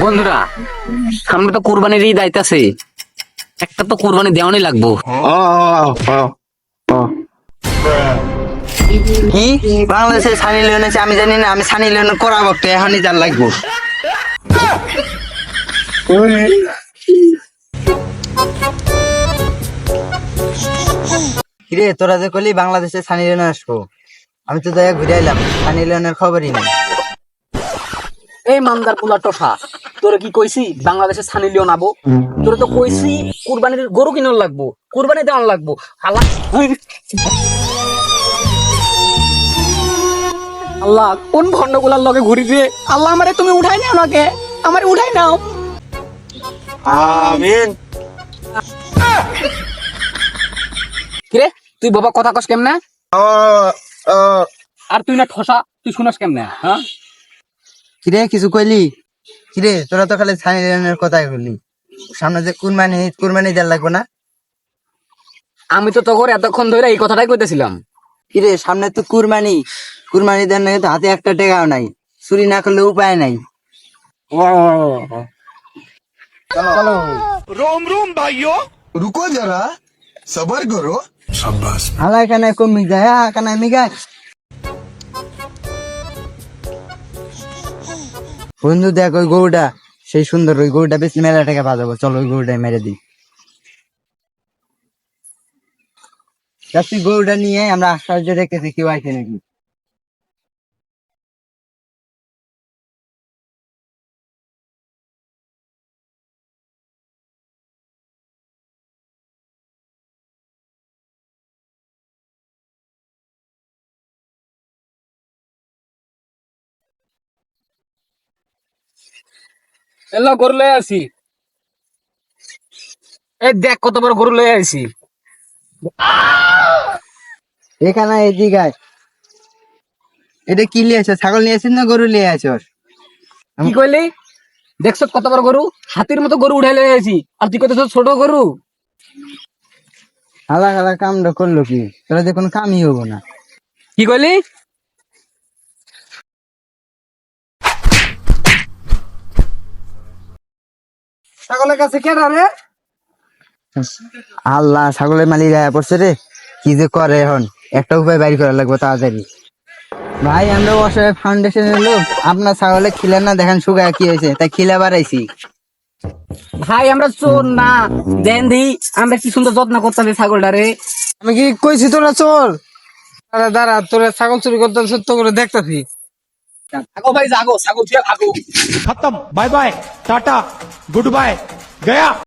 বন্ধুরা, আমরা তো কুরবানির ঈদ আইতাছে, একটা তো কুরবানি দেওয়ানি লাগবো। কি বাংলাদেশে সানি লিওন আছে আমি জানি না, আমি সানি লিওন করাবো তো এখনই যার লাগবো। কিরে তোরা যে কলি বাংলাদেশে সানি লিওন আসবো, আমি তো দয়া ঘুরে এলাম, সানি লিওনের খবরই নেই। এই মামদার পোলা টসা, তোরে কি কইছি বাংলাদেশে সানি লিওন আবো? তোরে তো কইছি কুরবানির গরু কিনার লাগবো, কুরবানি দেওয়ান লাগবো। আল্লাহ, কোন ভন্ডগুলার লগে ঘুরি দিয়ে আল্লাহ আমারে তুমি উঠাই নাও, নাকে আমারে উঠাই নাও। আমিন। কিরে তুই বাবা কথা কস কেমনে? আর তুই না ঠসা, তুই শুনস কেমনে? হ্যাঁ কিরে কিছু কইলি? কিরে তোরা তো খালি সানি লিওনের কথাই বললি, সামনে যে কুরবানি দেওয়ার লাগবে না? আমি তো তোর এতক্ষণ ধরে এই কথাটাই কইতেছিলাম। কিরে সামনে তো কুরবানি দেওয়ার নাকি তো হাতে একটা টাকাও নাই, চুরি না করলে উপায় নাই। চলো रोम रोम भाइयों रुको जरा सबर करो। शाबाश। হালাই কানায় কমি যায়, কানায় মিগায়। বন্ধু দেখ ওই গরুটা সেই সুন্দর, ওই গরুটা বেশি মেলা টাকা বাজাবো, চলো ওই গরুটাই মেরে দিই। তুই গরুটা নিয়ে আমরা আশ্চর্য দেখতেছি কেউ আছে নাকি। এলো গরু লয়ে আসি, এই দেখ কত বড় গরু লয়ে আসি। এখানে এই দিঘায় এটা কি নিয়ে আসো? ছাগল নিয়ে আসিস না গরু নিয়ে আসো? কি কইলি? দেখছ কত বড় গরু, হাতির মতো গরু উঠাই লয়ে আসি, আর তুই কইতেছ ছোট গরু। হালা হালা কামটা করলো কি? তোরা যে কোনো কামই হবো না। কি কইলি? ছাগলের কাছে কে রে? আল্লাহ, ছাগলের মালিক আয়া পড়ছে রে, কি যে করে এখন, একটা উপায় বাইর করা লাগবে তাড়াতাড়ি। ভাই আমরা অসহায় ফাউন্ডেশনের লোক, আপনার ছাগলে খিলে না দেখেন শুকায় কি হয়েছে, তাই খিলা বাড়াইছি। ভাই আমরা চোর না, দেন দি আমরা কি সুন্দর যত্ন করতে ছাগলটা রে। আমি কি কইছি তোরা চোর? আরে দাঁড়া, তোরা ছাগল চুরি করতেছ তো করে দেখতেছি। আগো ভাই জাগো, ছাগল ছুঁয়ে ভাগো। खत्म bye bye tata goodbye गया।